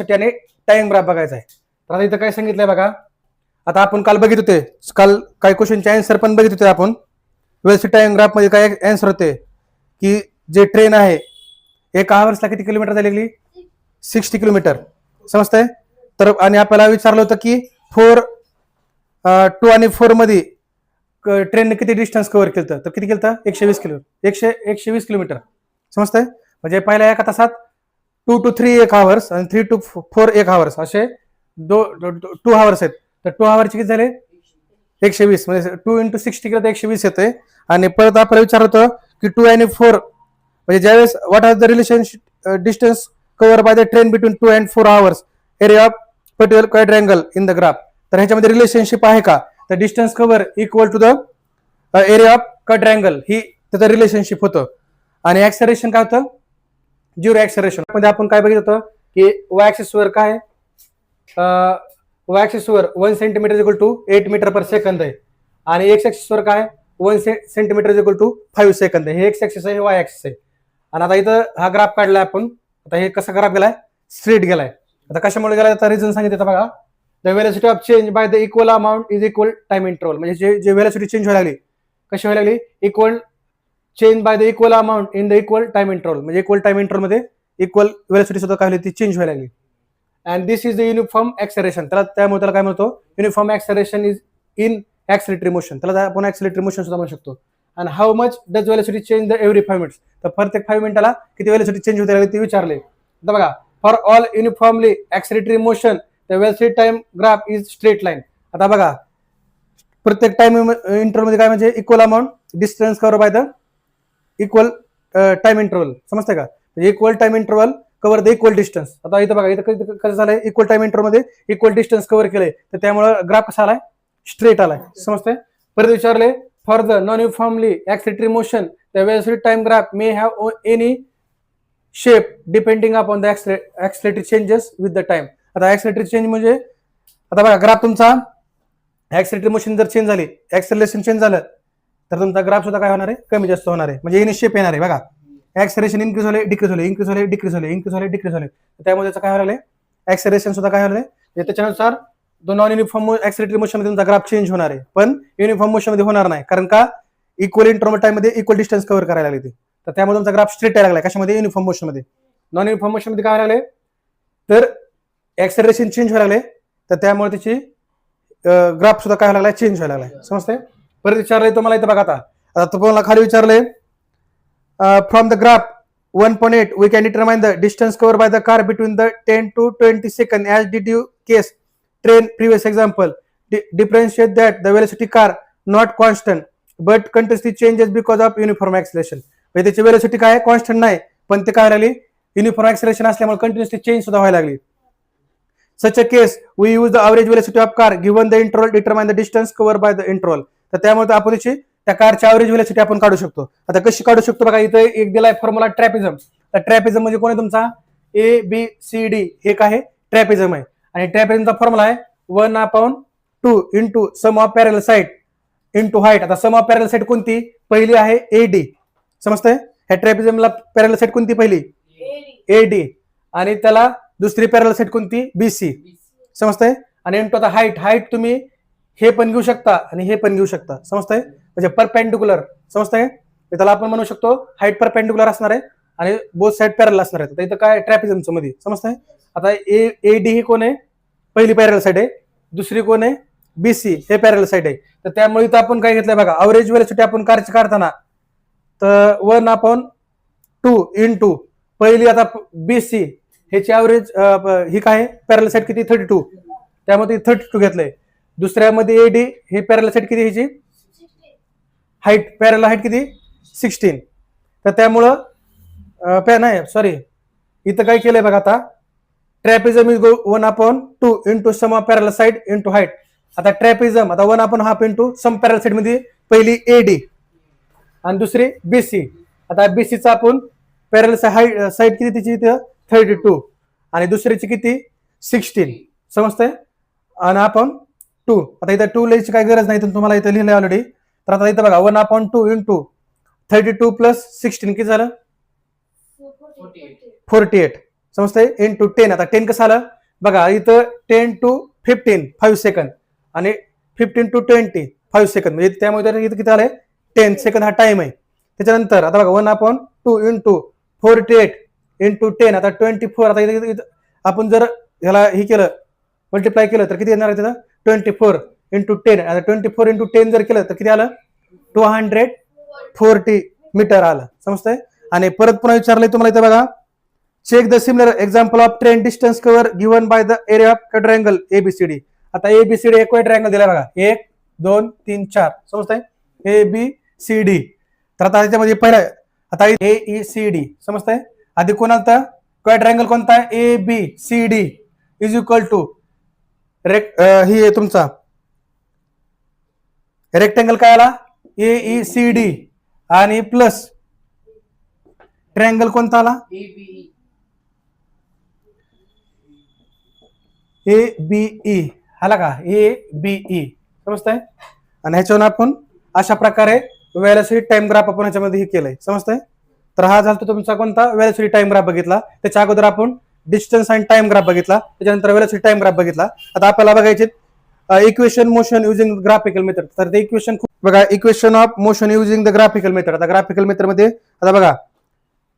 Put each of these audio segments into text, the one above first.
आणि time graph बघायचा आहे. तर आता इथं काय सांगितलंय बघा. आता आपण काल बघित होते, काल काही क्वेश्चनचे आन्सर पण बघित होते आपण. वेलोसिटी टाइम ग्राफ मध्ये काय आन्सर होते की जे ट्रेन आहे एका आवर्सला किती किलोमीटर झालेली 60 किलोमीटर समजतंय. तर आणि आपल्याला विचारलं होतं की 2 आणि 4 मध्ये ट्रेनने किती डिस्टन्स कव्हर केलं, तर किती केलं 120 किलोमीटर समजतंय. म्हणजे पहिल्या एका तासात 2 to 3 1 आवर्स आणि 3 to 4 1 आवर्स असे 2 आवर्स आहेत. तर 2 आवर्सचे किती झाले 120, म्हणजे 2 into 60 केलं तर 120 येते. आणि परत आपल्याला विचारलं होतं की 2 आणि 4 म्हणजे ज्यावेळेस what are the relationship distance cover by the train between 2 and 4 hours area of particular quadrangle in the graph. तर ह्याच्यामध्ये रिलेशनशिप आहे का, तर distance cover equal to the area of quadrangle ही त्याचं रिलेशनशिप होतं. आणि ऍक्सेलरेशन काय होतं, झिरो ऍक्सेलरेशन मध्ये आपण काय बघित होतं की वाय ऍक्सिस वर काय वाय ऍक्सिस वर 1 centimetre equal to 8 metre per second आहे. आणि एक्स ऍक्सिस वर काय 1 सेंटीमीटर इक्वल टू 5 सेकंद आहे. हे एक्स ऍक्सिस आहे, हे वाय ऍक्सिस आहे. आणि आता इथं हा ग्राफ काढलाय आपण. आता हे कसा ग्राफ गेलाय, स्ट्रेट गेलाय. आता कशामुळे गेलाय, तर रिझन सांगितलं बघा. The velocity of change by the equal amount is equal time interval. म्हणजे जे वेलोसिटी चेंज व्हायला लागली, कशी व्हायला लागली, equal change by the equal amount in the equal time interval. म्हणजे इक्वल टाइम इंटरवल मध्ये इक्वल वेलोसिटी सुद्धा काय ती चेंज व्हायला लागली. And this is the uniform acceleration. त्यामुळे त्याला काय म्हणतो, uniform acceleration is in acceleratory motion. त्याला आपण ऍक्सिलरेटरी मोशन सुद्धा म्हणू शकतो. आणि how much does velocity change the every 5 minutes. तर प्रत्येक 5 मिनिटाला किती वेलोसिटी चेंज होते ते विचारले. आता बघा, for all uniformly acceleratory motion the velocity time graph is straight line. आता बघा प्रत्येक टाइम इंटरवल मध्ये काय म्हणजे equal amount distance cover by the equal time interval. समजतंय का, म्हणजे equal time interval cover the equal distance. आता इथं बघा, इथं कसं झालंय, इक्वल टाइम इंटरवल मध्ये इक्वल डिस्टन्स कव्हर केलंय, तर त्यामुळे ग्राफ कसा आलाय, स्ट्रेट आलाय. समजतंय. परत विचारले for the non uniformly acceleratory motion the velocity time graph may have any shape depending upon the acceleratory changes with the time. आता ऍक्सिलरेटरी चेंज म्हणजे आता बघा ग्राफ तुमचा ऍक्सिलरेटरी मोशन जर चेंज झाली, ऍक्सेलरेशन चेंज झालं, तर तुमचा ग्राफ सुद्धा काय होणार आहे, कमी जास्त होणार आहे. म्हणजे इनि शेप येणार आहे. बघा ऍक्सेलरेशन इन्क्रीज होले, डिक्रीज होले, इन्क्रीज होले, डिक्रीज होले, इन्क्रीज होले, डिक्रीज होले. त्यामुळे त्याचं काय होणार आहे, ऍक्सेलरेशन सुद्धा काय होणार आहे. त्याच्यानुसार नॉन युनिफॉर्म ऍक्सिलरेटरी मोशन मध्ये तुमचा ग्राफ चेंज होणार आहे. पण युनिफॉर्म मोशन मध्ये होणार नाही, कारण का इक्वल इंटरवल टाइम मध्ये इक्वल डिस्टन्स कव्हर करायला लागले. तर त्यामुळे तुमचा ग्राफ स्ट्रेट यायला लागला. कशामध्ये, युनिफॉर्म मोशन मध्ये. नॉन युनिफॉर्म मोशन मध्ये काय व्हायला लागले, तर ऍक्सेलरेशन चेंज व्हायला लागले, तर त्यामुळे त्याची ग्राफ सुद्धा काय व्हायला लागला, चेंज व्हायला लागलाय. समजतंय. परत विचारलंय तुम्हाला इथं बघा. आता तुम्हाला खाली विचारलंय from the graph 1.8 we can determine the distance covered by the car between the 10 to 20 seconds as did you case train previous example. Differentiate that the velocity car not constant but continuously changes because of uniform acceleration. म्हणजे त्याची velocity काय constant नाही, पण ते काय लागली, uniform acceleration असल्यामुळे continuously change सुद्धा व्हायला लागली. Such a case we use the average velocity of car given the interval determine the distance covered by the interval. तर त्यामुळे आपण त्याची त्या कारची ऍव्हरेज वेलोसिटी आपण काढू शकतो. आता कशी काढू शकतो बघा, इथे एक दिलाय फॉर्म्युला ट्रॅपिझम. तर ट्रॅपिझम म्हणजे कोण आहे तुमचा, ABCD हे काय आहे, ट्रॅपिझम आहे. आणि ट्रॅपिझमचा फॉर्म्युला आहे 1/2 इंटू सम ऑफ पॅरल साइड इंटू हाईट. आता सम ऑफ पॅरल साइड कोणती, पहिली आहे AD. समजतंय. ह्या ट्रॅपिझमला पॅरल साइड कोणती, पहिली AD. आणि त्याला दुसरी पॅरल साइड कोणती, BC. समजतंय. आणि इंटू आता हाईट तुम्ही हे पण घेऊ शकता आणि हे पण घेऊ शकता. समजतंय. म्हणजे परपेंडिक्युलर. समजतंय. त्याला आपण म्हणू शकतो हाईट परपेंडिक्युलर असणार आहे आणि बोथ साइड पॅरल असणार आहे. तर इथं काय ट्रॅपिझमचं मध्ये. समजतंय. आता AD ही कोण आहे, पहिली पॅरल साइड आहे. दुसरी कोण आहे, BC हे पॅरल साइड आहे. तर त्यामुळे इथं आपण काय घेतलंय बघा, अवरेज वेलोसिटी आपण कारची काढताना तर 1/2 इंटू पहिली आता BC ह्याची ऍव्हरेज ही काय पॅरल साइड किती 32, त्यामध्ये 32 घेतलंय. दुसऱ्यामध्ये AD हे पॅरल साइड किती, ह्याची हाईट पॅरल हाईट किती 16. तर त्यामुळं नाही सॉरी इथं काय केलंय बघा, आता ट्रॅपिझम इज 1/2 इंटू सम ऑफ पॅरल साइड इंटू हाईट. आता ट्रॅपिझम आता 1/2 इंटू सम पॅरल साइड मध्ये पहिली AD आणि दुसरी BC. आता BCचा आपण पॅरल साइड किती तिची इथं 32 आणि दुसरीची किती 16. समजतंय. आणि आपण 2 आता इथं 2 लिहायची काही गरज नाही, तुम्हाला इथं लिहिलंय ऑलरेडी. तर आता इथं बघा 1/2 इंटू 32 प्लस 16 किती झालं 48. समजतंय, इंटू 10. आता 10 कसं आलं बघा, इथं 10 to 15 5 सेकंद आणि 15 to 20 5 सेकंद, म्हणजे त्यामुळे इथं किती आलंय 10 सेकंद हा टाइम आहे. त्याच्यानंतर आता बघा 1/2 इंटू 48 इंटू 10, आता 24. आता इथं आपण जर ह्याला हे केलं मल्टिप्लाय केलं तर किती येणार आहे तिथं 24 इंटू 10. आता 24 इंटू 10 जर केलं तर किती आलं 240 मीटर आलं. समजतंय. आणि परत पुन्हा विचारलंय तुम्हाला इथं बघा, check the similar example of train distance cover given by the area of quadrangle ABCD. आता एबीसीडी एक क्वाड्रँगल दिलाय बघा, 1 2 3 4. समजतंय, एबीसीडी. तर आता त्याच्यामध्ये पहिला आता एईसीडी. समजतंय. आधी कोणाला क्वाड्रँगल कोणता आहे एबीसीडी इज इक्वल टू ही तुमचा रेक्टेंगल काय आला एईसीडी आणि प्लस ट्रायंगल कोणता आला एबीई आला का एबीई. समजतंय. आणि ह्याच्यावर आपण अशा प्रकारे वेलोसिटी टाइम ग्राफ आपण ह्याच्यामध्ये हे केलंय. समजतंय. तर हा झाला तुमचा कोणता वेलोसिटी टाइम ग्राफ बघितला. त्याच्या अगोदर आपण डिस्टन्स आणि टाइम ग्राफ बघितला, त्याच्यानंतर वेलोसिटी टाइम ग्राफ बघितला. आता आपल्याला बघायचे equation motion using graphical method. तर ते इक्वेशन बघा, equation of motion using the graphical method. आता ग्राफिकल मेथड मध्ये आता बघा,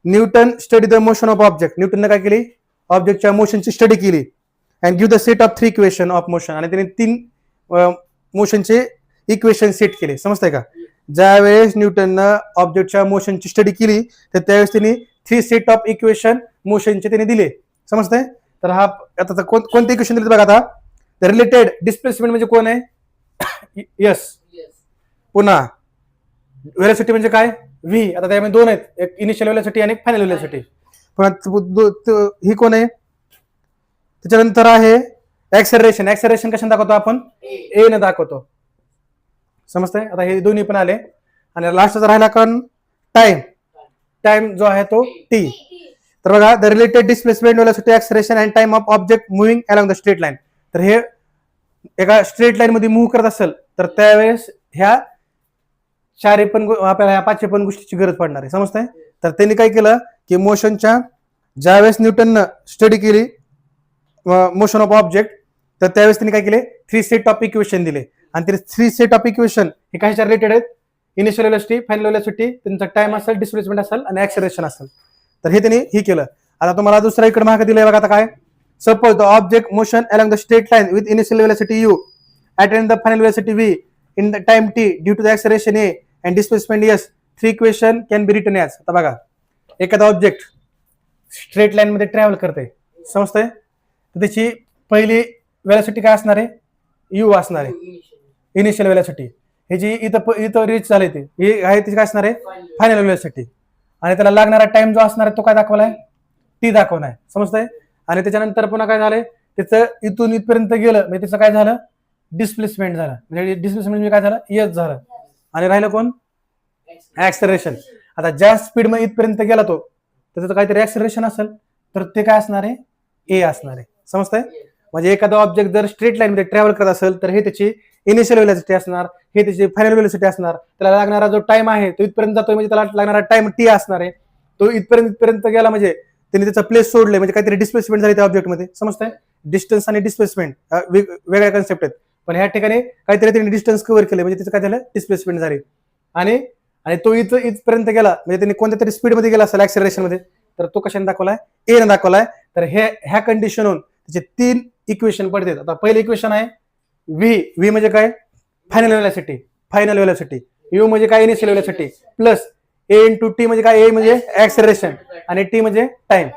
Newton study the motion of object. न्यूटनने काय केली ऑब्जेक्टच्या मोशनची स्टडी केली and give the set of 3 equation of motion. आणि त्याने 3 मोशनचे इक्वेशन सेट केले. समजतंय का. ज्यावेळेस न्यूटननं ऑब्जेक्टच्या मोशनची स्टडी केली तर त्यावेळेस त्यांनी 3 सेट ऑफ इक्वेशन मोशनचे त्यांनी दिले. समजतंय. तर हा आता कोणते इक्वेशन दिले बघा. आता रिलेटेड डिस्प्लेसमेंट म्हणजे कोण आहे यस, पुन्हा वेलोसिटी म्हणजे काय व्ही. आता त्यामध्ये 2 आहेत, एक इनिशियल वेलोसिटी आणि एक फायनल वेलोसिटी. पुन्हा ही कोण आहे. त्याच्यानंतर आहे ऍक्सेलरेशन. ऍक्सेलरेशन कशाने दाखवतो आपण ए ने दाखवतो. समजतंय. आता हे दोन्ही पण आले. आणि लास्टचा राहिला कारण टाइम. टाइम जो आहे तो टी. तर बघा, the related displacement velocity acceleration and time of object moving along the straight line. तर हे एका स्ट्रेट लाईन मध्ये मूव्ह करत असेल तर त्यावेळेस ह्या 4 पण आपल्याला ह्या 5 पण गोष्टीची गरज पडणार आहे. समजतंय. तर त्यांनी काय केलं की मोशनच्या ज्यावेळेस न्यूटननं स्टडी केली मोशन ऑफ ऑब्जेक्ट तर त्यावेळेस त्यांनी काय केले 3 सेट ऑफ इक्वेशन दिले. आणि ते 3 सेट ऑफ इक्वेशन हे कशाच्या रिलेटेड आहेत इनिशियल वेलोसिटी, फायनल वेलोसिटी, त्यांचा टाइम असेल, डिस्प्लेसमेंट असेल आणि ऍक्सेलरेशन असेल. तर हे त्यांनी हे केलं. आता तुम्हाला दुसरा इकडे मागे दिलंय बघा. आता काय suppose the object motion along the straight line with initial velocity u attend the final velocity v in the time t due to the acceleration a and displacement s. 3 equation can be written as. आता बघा, एखादा object straight line मध्ये travel करते. समजतंय. तर त्याची पहिली velocity काय असणार आहे यू असणार आहे इनिशियल वेलोसिटी. हे जी इथं रीच झाले ते हे आहे ती काय असणार आहे फायनल वेलोसिटी. आणि त्याला लागणारा टाइम जो असणार आहे तो काय दाखवलाय टी दाखवणार आहे. समजतंय. आणि त्याच्यानंतर पुन्हा काय झालंय त्याचं इथून इथपर्यंत गेलं म्हणजे त्याचं काय झालं डिस्प्लेसमेंट झालं. म्हणजे डिस्प्लेसमेंट म्हणजे काय झालं एस झालं. आणि राहिलं कोण ऍक्सेलरेशन. आता ज्या स्पीड मध्ये इथपर्यंत गेला तो त्याचं काहीतरी ऍक्सेलरेशन असेल तर ते काय असणार आहे ए असणार आहे. समजतंय. म्हणजे एखादा ऑब्जेक्ट जर स्ट्रेट लाईन मध्ये ट्रॅव्हल करत असेल तर हे त्याची इनिशियल वेलोसिटी असणार, हे त्याची फायनल वेलोसिटी असणार. त्याला लागणारा जो टाइम आहे तो इथपर्यंत जातोय म्हणजे त्याला लागणारा टाइम टी असणार आहे. तो इथपर्यंत गेला म्हणजे त्यांनी त्याचा प्लेस सोडले म्हणजे काहीतरी डिस्प्लेसमेंट झाली त्या ऑब्जेक्ट मध्ये. समजतंय. डिस्टन्स आणि डिस्प्लेसमेंट वेगळ्या कन्सेप्ट आहेत, पण ह्या ठिकाणी काहीतरी त्यांनी डिस्टन्स कव्हर केले म्हणजे त्याचं काय झालं डिस्प्लेसमेंट झाली. आणि तो इथपर्यंत गेला म्हणजे त्यांनी कोणत्या तरी स्पीड मध्ये गेला असेल ऍक्सेलरेशन मध्ये तर तो कशाने दाखवलाय ए ने दाखवलाय. तर ह्या कंडिशनहून त्याचे 3 इक्वेशन पडतात. आता पहिलं इक्वेशन आहे व्ही म्हणजे काय final velocity, final velocity. U म्हणजे काय initial velocity plus a into t म्हणजे काय ए म्हणजे ऍक्सेलरेशन आणि टी म्हणजे टाइम.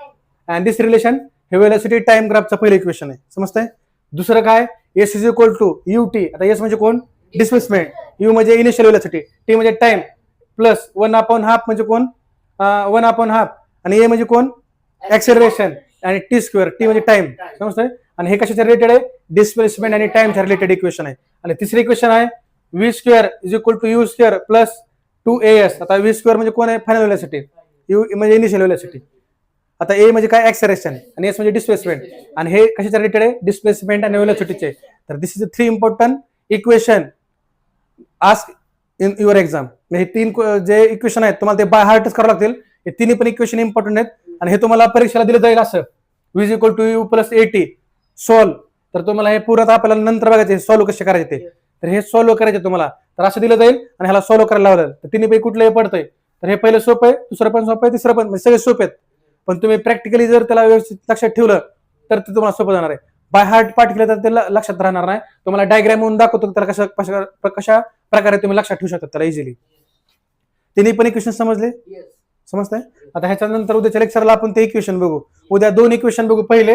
अँड दिस रिलेशन हे वेलोसिटी टाइम ग्राफचं पहिलं इक्वेशन आहे. समजतंय. दुसरं काय s is equal to u t. आता एस म्हणजे कोण डिस्प्लेसमेंट, यू म्हणजे इनिशियल वेलोसिटी, टी म्हणजे टाइम प्लस 1/2 म्हणजे कोण 1/2 आणि ए म्हणजे कोण ऍक्सेलरेशन आणि टी स्क्वेअर टी म्हणजे टाइम. समजतंय. आणि हे कशाच्या रिलेटेड आहे डिस्प्लेसमेंट आणि टाइमच्या रिलेटेड इक्वेशन आहे. आणि तिसरी इक्वेशन आहे v square is equal to u square plus 2as. आता व्ही स्क्वेअर म्हणजे कोण आहे फायनल वेलोसिटी, यू म्हणजे इनिशियल वेलोसिटी, आता ए म्हणजे काय ऍक्सेलरेशन आणि एस म्हणजे डिस्प्लेसमेंट. आणि हे कशाच्या रिलेटेड आहे डिस्प्लेसमेंट आणि वेलोसिटीचे. तर this is 3 important equation ask in your exam. हे 3 जे इक्वेशन आहेत तुम्हाला ते बाय हार्टच करावं लागतील. हे 3 पण इक्वेशन इम्पॉर्टंट आहेत आणि हे तुम्हाला परीक्षेला दिलं जाईल असं v equal to u plus 80 solve. तर तुम्हाला हे पुरत आपल्याला नंतर बघायचे सॉल्व्ह कसे करायचे ते. तर हे सॉल्व्ह करायचे तुम्हाला. तर असं दिलं जाईल आणि ह्याला सॉल्व्ह करायला लावलं तर तिन्ही पैकी कुठलंही पडतंय. तर हे पहिलं सोपं आहे, दुसरं पण सोपं आहे, तिसरं पण, म्हणजे सगळे सोपे आहेत. पण तुम्ही प्रॅक्टिकली जर त्याला व्यवस्थित लक्षात ठेवलं तर ते तुम्हाला सोपं जाणार आहे. बाय हार्ट पाठ केलं तर ते लक्षात राहणार नाही. तुम्हाला डायग्राम म्हणून दाखवतो त्याला कशा प्रकारे तुम्ही लक्षात ठेवू शकता त्याला इझिली. तिन्ही पण इक्वेशन समजले? समजतंय? आता ह्याच्यानंतर उद्याच्या लेक्चरला आपण ते इक्वेशन बघू. उद्या 2 इक्वेशन बघू. पहिले